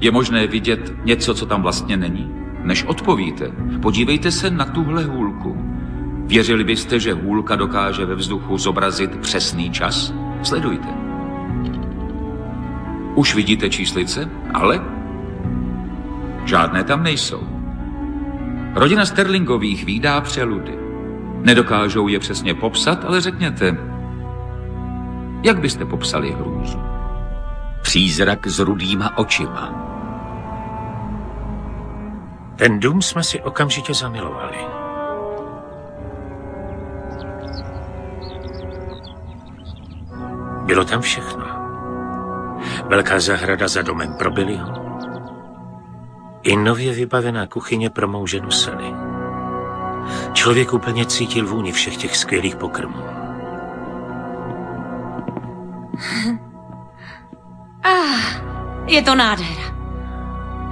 Je možné vidět něco, co tam vlastně není? Než odpovíte, podívejte se na tuhle hůlku. Věřili byste, že hůlka dokáže ve vzduchu zobrazit přesný čas? Sledujte. Už vidíte číslice, ale žádné tam nejsou. Rodina Sterlingových vídá přeludy. Nedokážou je přesně popsat, ale řekněte, jak byste popsali hrůzu? Přízrak s rudýma očima. Ten dům jsme si okamžitě zamilovali. Bylo tam všechno. Velká zahrada za domem pro Billyho i nově vybavená kuchyně pro mou ženu Sally. Člověk úplně cítil vůni všech těch skvělých pokrmů. Je to nádhera.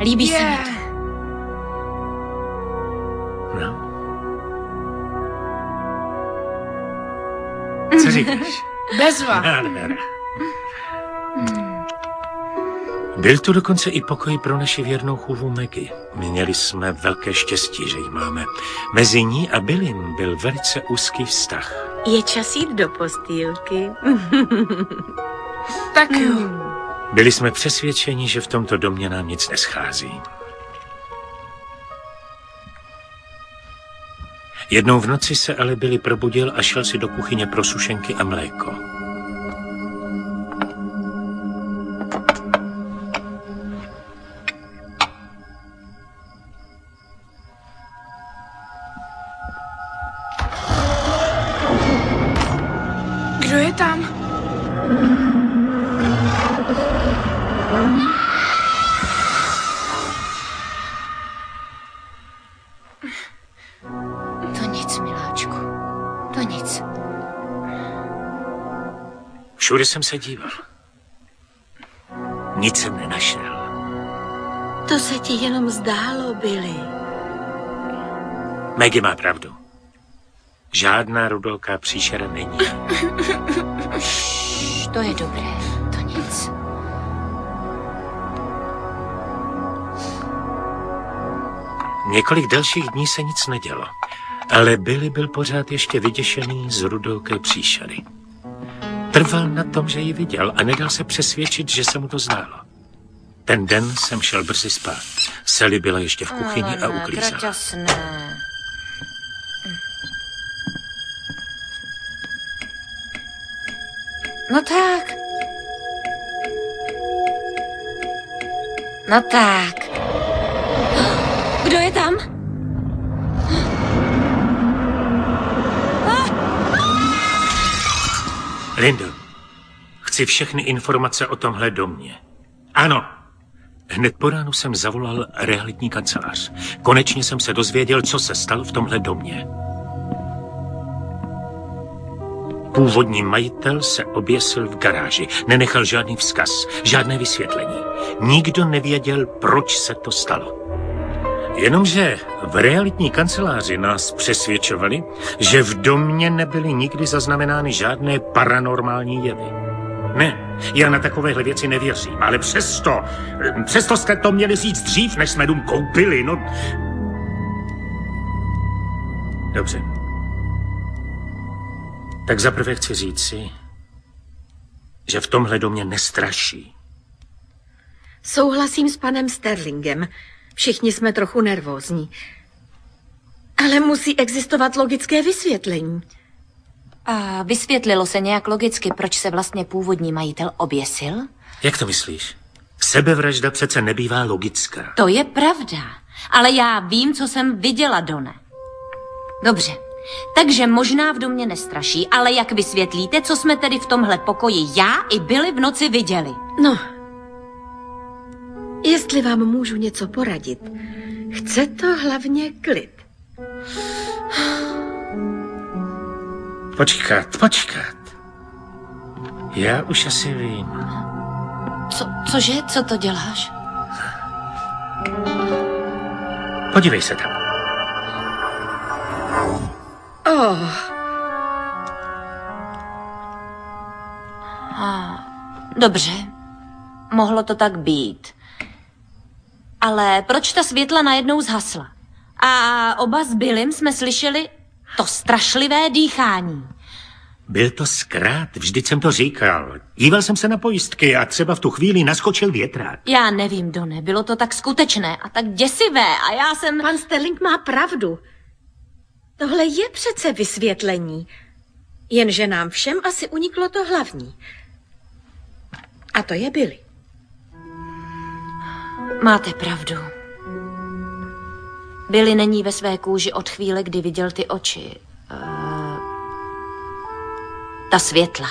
Líbí se mi to. No. Co říkáš? Bezva. Nádhera. Byl tu dokonce i pokoj pro naši věrnou chůvu Maggie. Měli jsme velké štěstí, že ji máme. Mezi ní a Billym byl velice úzký vztah. Je čas jít do postýlky. Tak jo. Byli jsme přesvědčeni, že v tomto domě nám nic neschází. Jednou v noci se ale Billy probudil a šel si do kuchyně pro sušenky a mléko. Kdo je tam? To nic, miláčku. To nic. Všude jsem se díval. Nic jsem nenašel. To se ti jenom zdálo, Billy. Maggie má pravdu. Žádná rudolká příšera není. To je dobré. To nic. Několik dalších dní se nic nedělo, ale Billy byl pořád ještě vyděšený z rudolké příšery. Trval na tom, že ji viděl a nedal se přesvědčit, že se mu to zdálo. Ten den jsem šel brzy spát. Sally byla ještě v kuchyni a uklízela. Kraťasné. No tak. No tak. Kdo je tam? Lindo, chci všechny informace o tomhle domě. Ano. Hned po ránu jsem zavolal realitní kancelář. Konečně jsem se dozvěděl, co se stalo v tomhle domě. Původní majitel se oběsil v garáži. Nenechal žádný vzkaz, žádné vysvětlení. Nikdo nevěděl, proč se to stalo. Jenomže v realitní kanceláři nás přesvědčovali, že v domě nebyly nikdy zaznamenány žádné paranormální jevy. Ne, já na takovéhle věci nevěřím, ale přesto jste to měli říct dřív, než jsme dům koupili, no. Dobře. Tak zaprvé chci říci, že v tomhle domě nestraší. Souhlasím s panem Sterlingem. Všichni jsme trochu nervózní. Ale musí existovat logické vysvětlení. A vysvětlilo se nějak logicky, proč se vlastně původní majitel oběsil? Jak to myslíš? Sebevražda přece nebývá logická. To je pravda, ale já vím, co jsem viděla, Done. Dobře, takže možná v domě nestraší, ale jak vysvětlíte, co jsme tedy v tomhle pokoji já i Billy v noci viděli? No, jestli vám můžu něco poradit, chce to hlavně klid. Počkat. Já už asi vím. Cože? Co to děláš? Podívej se tam. Dobře, mohlo to tak být. ale proč ta světla najednou zhasla? A oba s Billym jsme slyšeli to strašlivé dýchání. Byl to zkrát, vždyť jsem to říkal. Díval jsem se na pojistky a třeba v tu chvíli naskočil větrák. Já nevím, Done, bylo to tak skutečné a tak děsivé a já jsem... Pan Sterling má pravdu. Tohle je přece vysvětlení. Jenže nám všem asi uniklo to hlavní. A to je Billy. Máte pravdu. Billy není ve své kůži od chvíle, kdy viděl ty oči. Ta světla.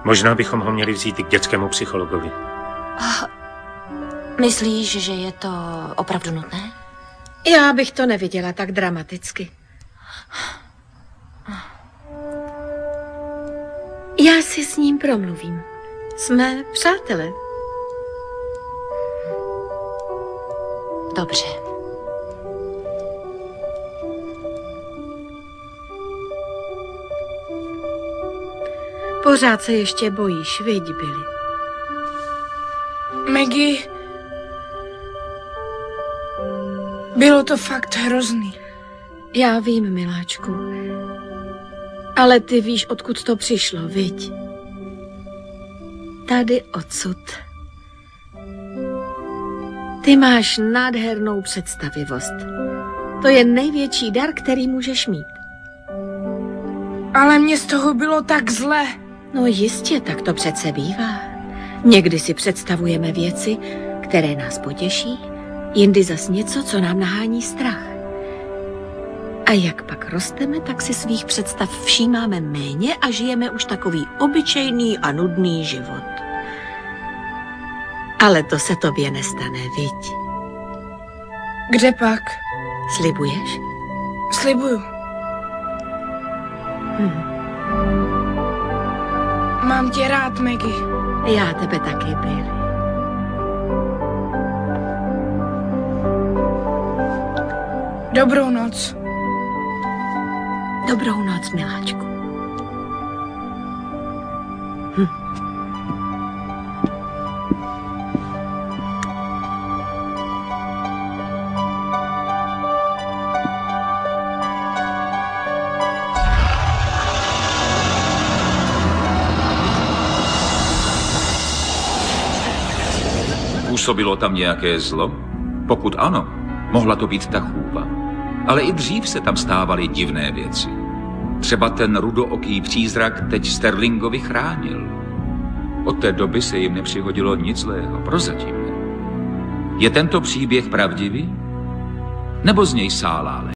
Možná bychom ho měli vzít i k dětskému psychologovi. Myslíš, že je to opravdu nutné? Já bych to neviděla tak dramaticky. Já si s ním promluvím. Jsme přátelé. Dobře. Pořád se ještě bojíš, viď, Billy? Maggie, bylo to fakt hrozný. Já vím, miláčku. Ale ty víš, odkud to přišlo, viď? Tady odsud. Ty máš nádhernou představivost. To je největší dar, který můžeš mít. Ale mně z toho bylo tak zle. No jistě, tak to přece bývá. Někdy si představujeme věci, které nás potěší, jindy zas něco, co nám nahání strach. A jak pak rosteme, tak si svých představ všímáme méně a žijeme už takový obyčejný a nudný život. Ale to se tobě nestane, viď? Kde pak? Slibuješ? Slibuju. Mám tě rád, Maggie. Já tebe taky, Billy. Dobrou noc. Dobrou noc, miláčku. Působilo tam nějaké zlo? Pokud ano, mohla to být ta chůva. Ale i dřív se tam stávaly divné věci. Třeba ten rudooký přízrak teď Sterlingovi chránil. Od té doby se jim nepřihodilo nic zlého, prozatím. Je tento příběh pravdivý? Nebo z něj sálále?